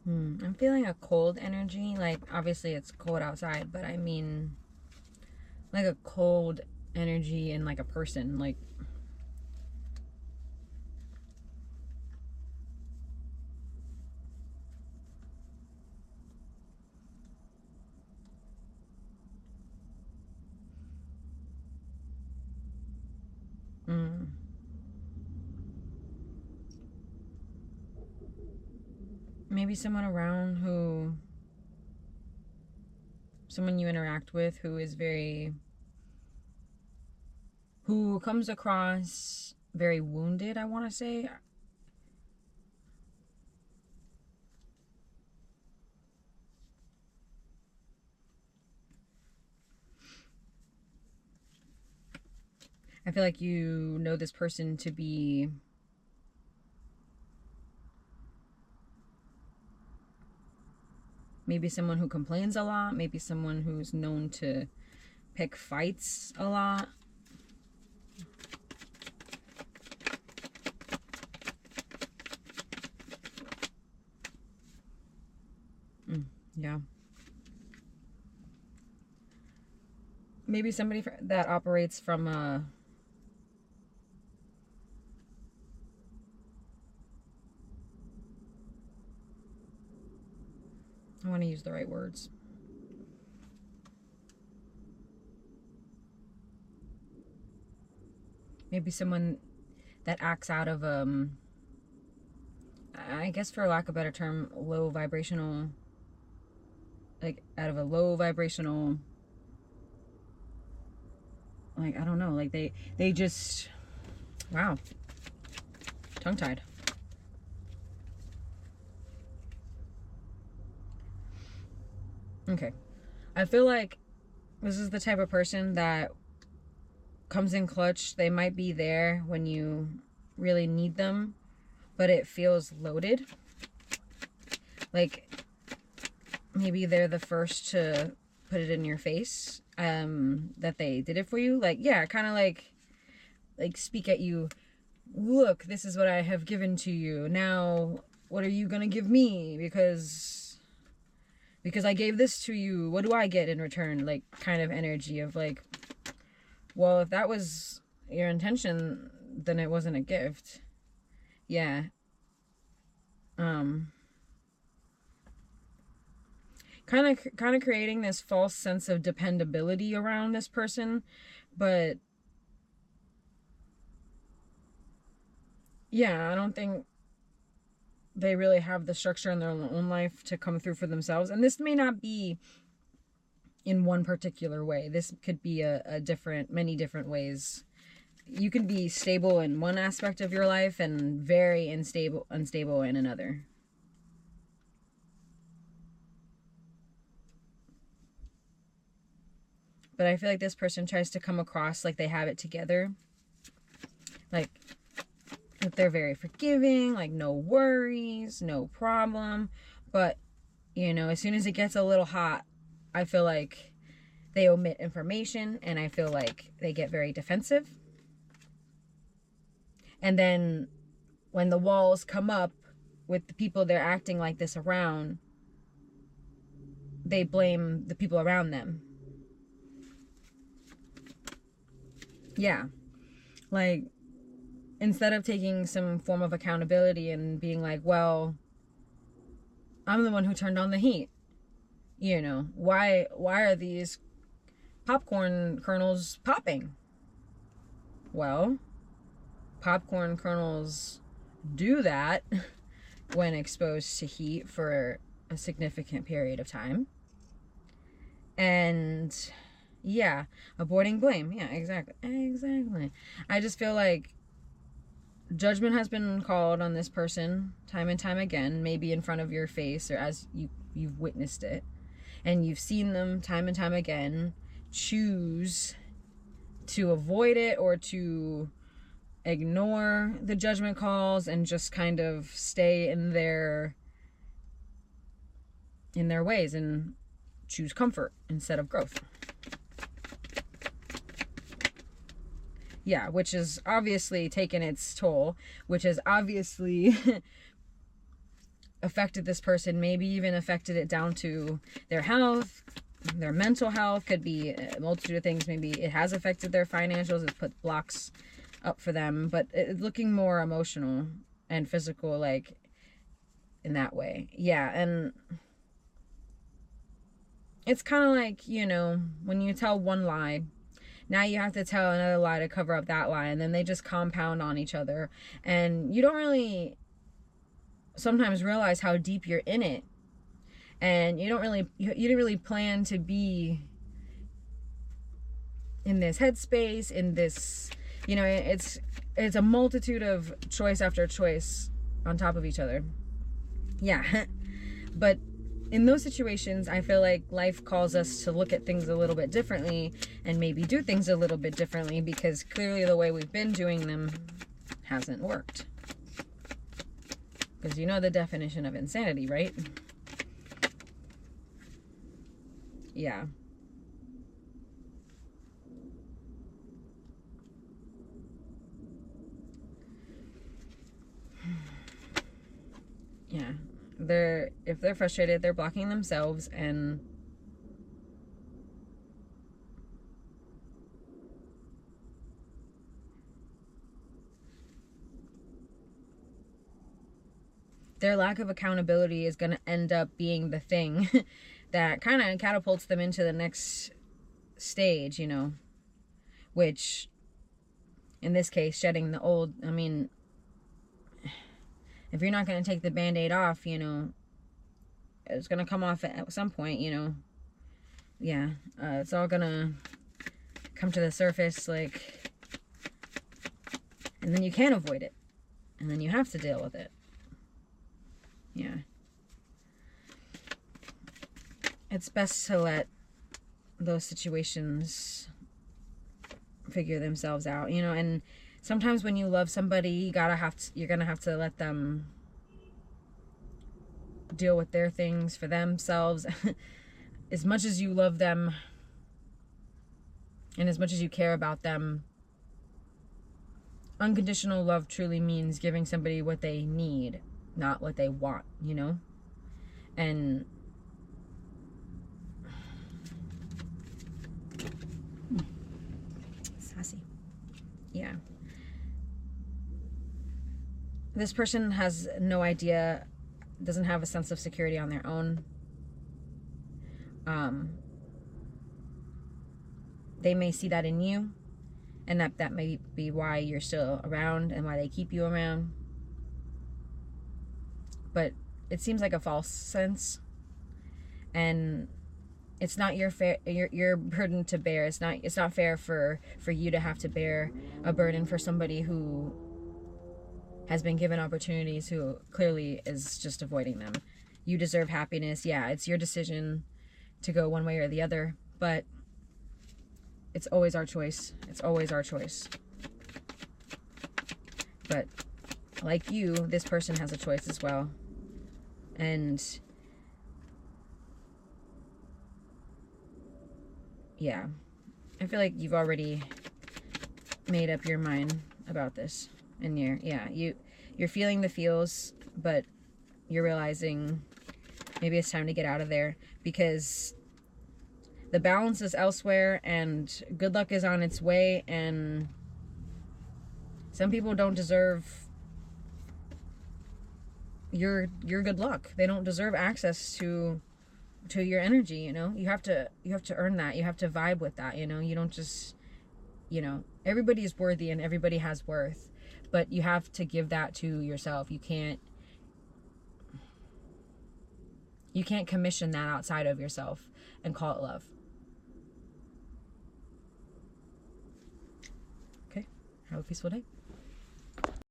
I'm feeling a cold energy. Like, obviously it's cold outside, but I mean, like a cold energy in like a person. Like, mm, maybe someone around who, someone you interact with who is very, who comes across very wounded, I want to say. I feel like you know this person to be maybe someone who complains a lot, maybe someone who's known to pick fights a lot. Yeah. Maybe somebody that operates from a, I want to use the right words. Maybe someone that acts out of I guess for lack of a better term, low vibrational, like out of a low vibrational, like I don't know, like they just, wow, tongue tied. Okay. I feel like this is the type of person that comes in clutch. They might be there when you really need them, but it feels loaded. Like maybe they're the first to put it in your face, that they did it for you. Like, yeah, kind of like speak at you. Look, this is what I have given to you. Now, what are you gonna give me? Because I gave this to you. What do I get in return? Like, kind of energy of like, well, if that was your intention, then it wasn't a gift. Yeah. Kind of creating this false sense of dependability around this person, but yeah, I don't think they really have the structure in their own life to come through for themselves. And this may not be in one particular way. This could be a different, many different ways. You can be stable in one aspect of your life and very unstable in another. But I feel like this person tries to come across like they have it together. Like they're very forgiving, like no worries, no problem. But, you know, as soon as it gets a little hot, I feel like they omit information and I feel like they get very defensive. And then when the walls come up with the people they're acting like this around, they blame the people around them. Yeah. Like, instead of taking some form of accountability and being like, well, I'm the one who turned on the heat. You know, why are these popcorn kernels popping? Well, popcorn kernels do that when exposed to heat for a significant period of time. And yeah, avoiding blame. Yeah, exactly. I just feel like judgment has been called on this person time and time again, maybe in front of your face or as you've witnessed it. And you've seen them time and time again choose to avoid it or to ignore the judgment calls and just kind of stay in their ways and choose comfort instead of growth. Yeah, which is obviously taken its toll, which is obviously affected this person, maybe even affected it down to their health, their mental health, could be a multitude of things. Maybe it has affected their financials, it's put blocks up for them, but it's looking more emotional and physical, like in that way. Yeah. And it's kind of like, you know, when you tell one lie, now you have to tell another lie to cover up that lie, and then they just compound on each other, and you don't really sometimes realize how deep you're in it, and you didn't really plan to be in this headspace, in this, you know, it's a multitude of choice after choice on top of each other. Yeah. But in those situations, I feel like life calls us to look at things a little bit differently and maybe do things a little bit differently, because clearly the way we've been doing them hasn't worked. Because you know the definition of insanity, right? Yeah. Yeah. If they're frustrated, they're blocking themselves, and their lack of accountability is going to end up being the thing that kind of catapults them into the next stage, you know, which in this case, shedding the old. I mean, if you're not going to take the Band-Aid off, you know, it's going to come off at some point, you know. Yeah, it's all going to come to the surface, like, and then you can't avoid it, and then you have to deal with it. Yeah. It's best to let those situations figure themselves out, you know. And sometimes when you love somebody, you're gonna have to let them deal with their things for themselves. As much as you love them and as much as you care about them, unconditional love truly means giving somebody what they need, not what they want, you know. And sassy. Yeah. This person has no idea, doesn't have a sense of security on their own. They may see that in you, and that may be why you're still around and why they keep you around. But it seems like a false sense, and it's not your burden to bear. It's not fair for you to have to bear a burden for somebody who has been given opportunities, who clearly is just avoiding them. You deserve happiness. Yeah, it's your decision to go one way or the other, but it's always our choice. It's always our choice. But like you, this person has a choice as well. And yeah, I feel like you've already made up your mind about this. And you're feeling the feels, but you're realizing maybe it's time to get out of there, because the balance is elsewhere and good luck is on its way, and some people don't deserve your good luck. They don't deserve access to your energy, you know. You have to earn that. You have to vibe with that, you know. You don't just, you know, everybody is worthy and everybody has worth, but you have to give that to yourself. You can't commission that outside of yourself and call it love. Okay, have a peaceful day.